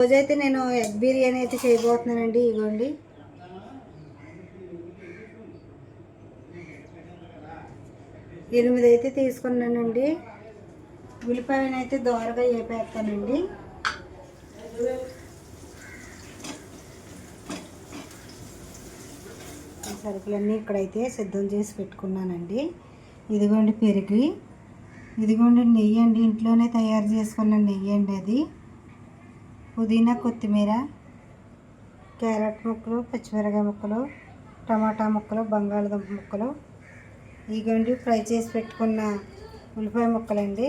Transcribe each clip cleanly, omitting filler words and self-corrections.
రోజైతే నేను ఎగ్ బిర్యానీ అయితే చేయబోతున్నానండి. ఇగోండి, ఎనిమిది అయితే తీసుకున్నానండి. ఉల్లిపాయను అయితే దోరగా వేపేస్తానండి. సరుకులన్నీ ఇక్కడైతే సిద్ధం చేసి పెట్టుకున్నానండి. ఇదిగోండి పెరుగు, ఇదిగోండి నెయ్యి అండి, ఇంట్లోనే తయారు చేసుకున్న నెయ్యి అండి. అది పుదీనా, కొత్తిమీర, క్యారెట్ ముక్కలు, పచ్చిమిరకాయ ముక్కలు, టమాటా ముక్కలు, బంగాళదుంప ముక్కలు, ఇదిగోండి ఫ్రై చేసి పెట్టుకున్న ఉల్లిపాయ ముక్కలండి.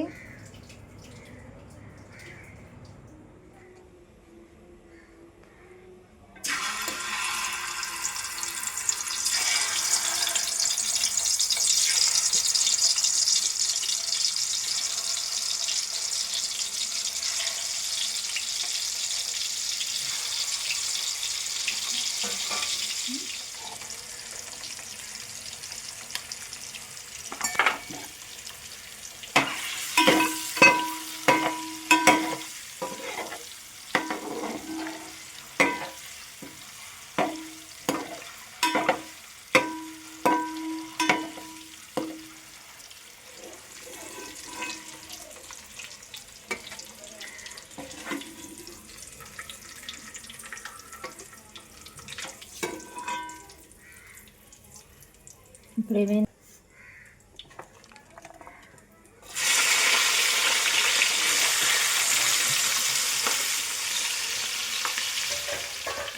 ఇప్పుడు ఏమైనా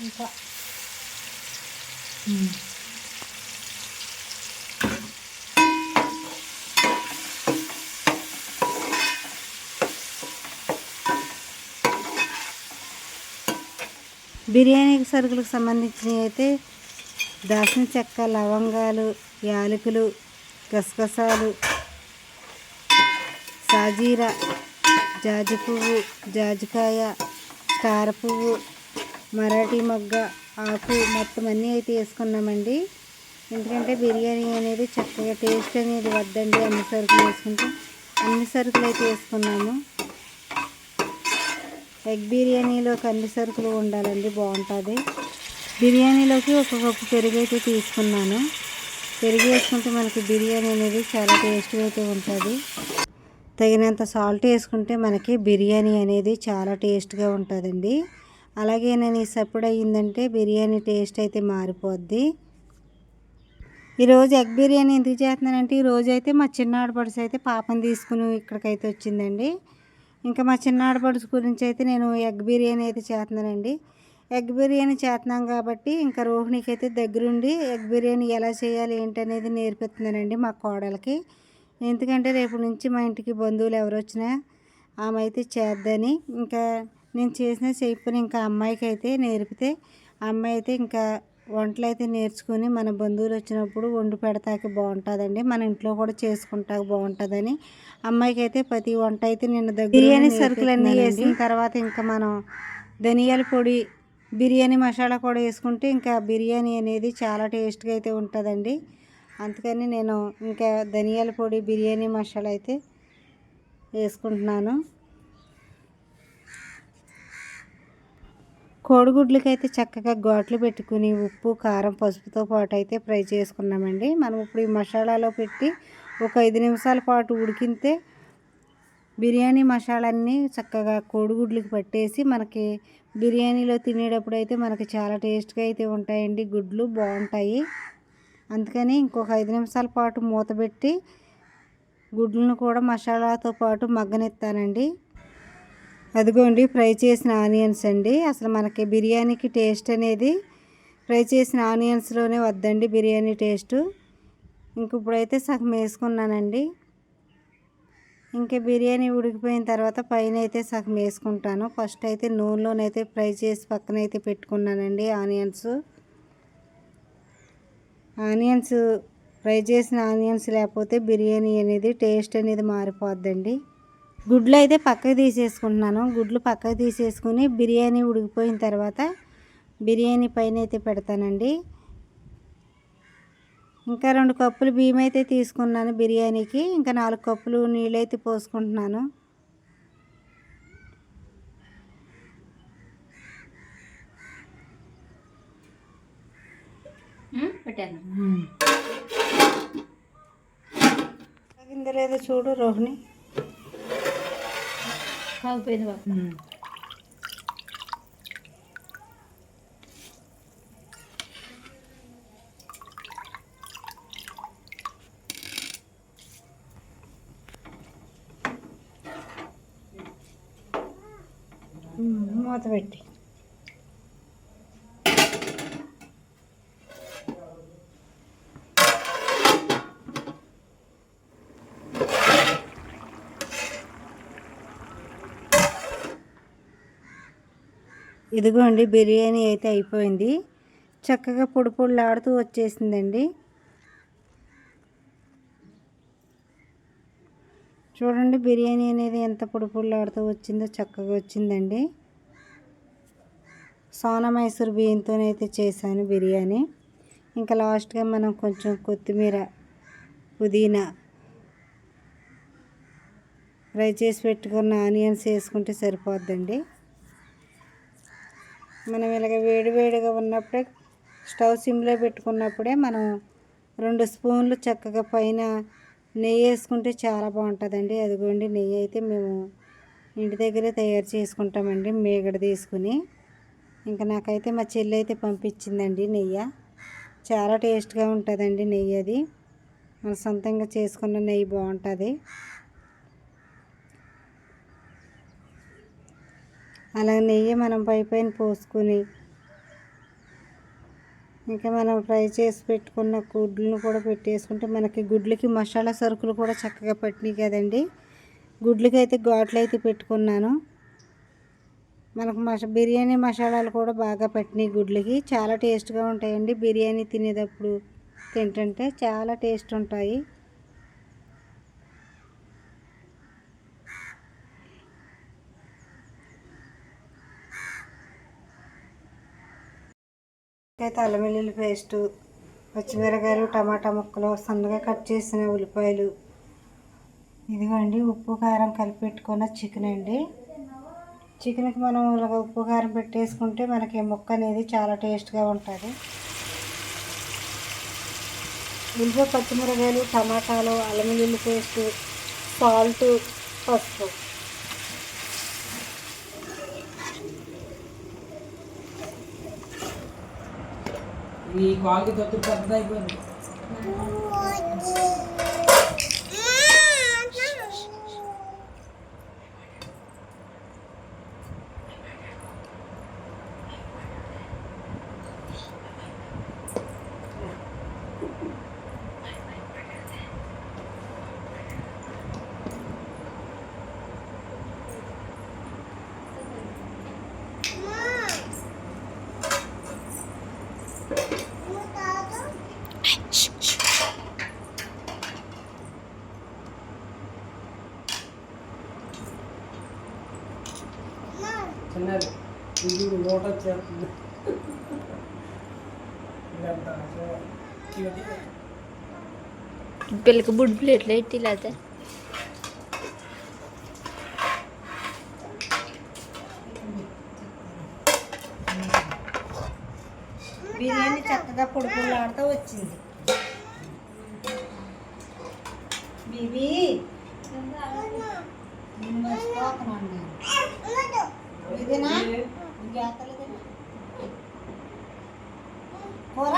ఇంకా బిర్యానీ సరుకులకు సంబంధించినవి అయితే దాల్చిన చెక్క, లవంగాలు, యాలకులు, గసగసాలు, సాజీరా, జాజి పువ్వు, జాజికాయ, స్టార్ పువ్వు, మరాఠీ మొగ్గ, ఆకు మొత్తం అన్నీ అయితే వేసుకున్నామండి. ఎందుకంటే బిర్యానీ అనేది చక్కగా టేస్ట్ అనేది వద్దండి అన్ని సరుకులు వేసుకుంటే. అన్ని సరుకులు అయితే వేసుకున్నాము. ఎగ్ బిర్యానీలోకి అన్ని సరుకులు ఉండాలండి, బాగుంటుంది. బిర్యానీలోకి ఒక కప్పు పెరుగు అయితే తీసుకున్నాను. పెరుగు వేసుకుంటే మనకి బిర్యానీ అనేది చాలా టేస్ట్గా అయితే ఉంటుంది. తగినంత సాల్ట్ వేసుకుంటే మనకి బిర్యానీ అనేది చాలా టేస్ట్గా ఉంటుందండి. అలాగే నేను ఈ సప్పుడు అయ్యిందంటే బిర్యానీ టేస్ట్ అయితే మారిపోద్ది. ఈరోజు ఎగ్ బిర్యానీ ఎందుకు చేస్తున్నానంటే, ఈరోజు అయితే మా చిన్న ఆడపడుచు అయితే పాపను తీసుకుని ఇక్కడికైతే వచ్చిందండి. ఇంకా మా చిన్న ఆడపడుచు గురించి అయితే నేను ఎగ్ బిర్యానీ అయితే చేస్తున్నానండి. ఎగ్ బిర్యానీ చేస్తున్నాం కాబట్టి ఇంకా రోహిణికి అయితే దగ్గరుండి ఎగ్ బిర్యానీ ఎలా చేయాలి ఏంటనేది నేర్పిస్తున్నానండి మా కోడలకి. ఎందుకంటే రేపు నుంచి మా ఇంటికి బంధువులు ఎవరు వచ్చినా ఆమె అయితే చేద్దని, ఇంకా నేను చేసిన చెప్పిన ఇంకా అమ్మాయికి అయితే నేర్పితే ఆ అమ్మాయి అయితే ఇంకా వంటలు అయితే నేర్చుకుని మన బంధువులు వచ్చినప్పుడు వండి పెడతాకి బాగుంటుందండి, మన ఇంట్లో కూడా చేసుకుంటాకి బాగుంటుందని అమ్మాయికి అయితే ప్రతి వంట అయితే నేను దగ్గర బిర్యానీ సరుకులన్నీ వేసిన తర్వాత ఇంకా మనం ధనియాల పొడి, బిర్యానీ మసాలా కూడా వేసుకుంటే ఇంకా బిర్యానీ అనేది చాలా టేస్ట్గా అయితే ఉంటుందండి. అందుకని నేను ఇంకా ధనియాల పొడి, బిర్యానీ మసాలా అయితే వేసుకుంటున్నాను. కోడిగుడ్లకి అయితే చక్కగా ఘాట్లు పెట్టుకుని ఉప్పు, కారం, పసుపుతో పాటు అయితే ఫ్రై చేసుకున్నామండి. మనం ఇప్పుడు ఈ మసాలాలో పెట్టి ఒక 5 నిమిషాల పాటు ఉడికితే బిర్యానీ మసాలాన్ని చక్కగా కోడిగుడ్లకి పట్టేసి మనకి బిర్యానీలో తినేటప్పుడు అయితే మనకి చాలా టేస్ట్గా అయితే ఉంటాయండి. గుడ్లు బాగుంటాయి. అందుకని ఇంకొక 5 నిమిషాల పాటు మూత పెట్టి గుడ్లను కూడా మసాలాతో పాటు మగ్గనెత్తానండి. అదిగోండి ఫ్రై చేసిన ఆనియన్స్ అండి. అసలు మనకి బిర్యానీకి టేస్ట్ అనేది ఫ్రై చేసిన ఆనియన్స్లోనే వద్దండి బిర్యానీ టేస్టు. ఇంక ఇప్పుడైతే సగం వేసుకున్నానండి. ఇంకా బిర్యానీ ఉడికిపోయిన తర్వాత పైన అయితే సగం వేసుకుంటాను. ఫస్ట్ అయితే నూనెలోనైతే ఫ్రై చేసి పక్కన అయితే పెట్టుకున్నానండి ఆనియన్స్. ఫ్రై చేసిన ఆనియన్స్ లేకపోతే బిర్యానీ అనేది టేస్ట్ అనేది మారిపోద్దండి. గుడ్లు అయితే పక్కకు తీసేసుకుంటున్నాను. గుడ్లు పక్కకు తీసేసుకుని బిర్యానీ ఉడికిపోయిన తర్వాత బిర్యానీ పైన అయితే పెడతానండి. ఇంకా 2 కప్పులు బియ్యం అయితే తీసుకున్నాను బిర్యానీకి. ఇంకా 4 కప్పులు నీళ్ళైతే పోసుకుంటున్నాను. పెట్టాను. తగిందో లేదో చూడు రోహిణి. కాగిపోయింది బాబు. మూత పెట్టి ఇదిగోండి బిర్యానీ అయితే అయిపోయింది. చక్కగా పొడి పొడిలాడుతూ వచ్చేసిందండి. చూడండి బిర్యానీ అనేది ఎంత పొడి పొడిలాడుతూ వచ్చిందో చక్కగా వచ్చిందండి. సోనా మైసూర్ బియ్యంతోనైతే చేశాను బిర్యానీ. ఇంకా లాస్ట్గా మనం కొంచెం కొత్తిమీర, పుదీనా, ఫ్రై చేసి పెట్టుకున్న ఆనియన్స్ వేసుకుంటే సరిపోద్దండి. మనం ఇలాగ వేడివేడిగా ఉన్నప్పుడే స్టవ్ సిమ్లో పెట్టుకున్నప్పుడే మనం 2 స్పూన్లు చక్కగా పైన నెయ్యి వేసుకుంటే చాలా బాగుంటుందండి. అదిగోండి నెయ్యి అయితే మేము ఇంటి దగ్గరే తయారు చేసుకుంటామండి, మేగడ తీసుకుని. ఇంకా నాకైతే మా చెల్లి అయితే పంపించిందండి నెయ్యి. చాలా టేస్ట్గా ఉంటుందండి నెయ్యి. అది మన సొంతంగా చేసుకున్న నెయ్యి బాగుంటుంది. అలా నెయ్యి మనం పైన పోసుకొని ఇంకా మనం ఫ్రై చేసి పెట్టుకున్న గుడ్లను కూడా పెట్టేసుకుంటే మనకి గుడ్లకి మసాలా సరుకులు కూడా చక్కగా పట్టినాయి కదండి. గుడ్లకి అయితే ఘాట్లు అయితే పెట్టుకున్నాను. మనకు బిర్యానీ మసాలాలు కూడా బాగా పట్టినాయి గుడ్లకి. చాలా టేస్ట్గా ఉంటాయండి బిర్యానీ తినేటప్పుడు. తింటుంటే చాలా టేస్ట్ ఉంటాయి. అయితే అల్లం వెల్లుల్లి పేస్టు, పచ్చిమిరకాయలు, టమాటా ముక్కలు, సన్నగా కట్ చేసిన ఉల్లిపాయలు, ఇదిగోండి ఉప్పు కారం కలిపి పెట్టుకున్న చికెన్ అండి. చికెన్కి మనం ఇలాగ ఉప్పు కారం పెట్టేసుకుంటే మనకి ముక్క అనేది చాలా టేస్ట్గా ఉంటుంది. ఉల్లిపాయ, పచ్చిమిరకాయలు, టమాటాలు, అల్లం వెల్లుల్లి పేస్టు, సాల్టు, పసుపు. ఈ కాల్కి తొత్తు పెద్ద అయిపోయింది. చిన్నది ఇది నోట వచ్చేస్తుంది. పిల్లకి బుడ్ ప్లేట్లో ఎట్టి లేకపోతే బిర్యానీ చక్కగా పొడి పొడిలాడుతూ వచ్చింది. బీబీ మర్చిపోతున్నాను నేను. ఇదేనా కూర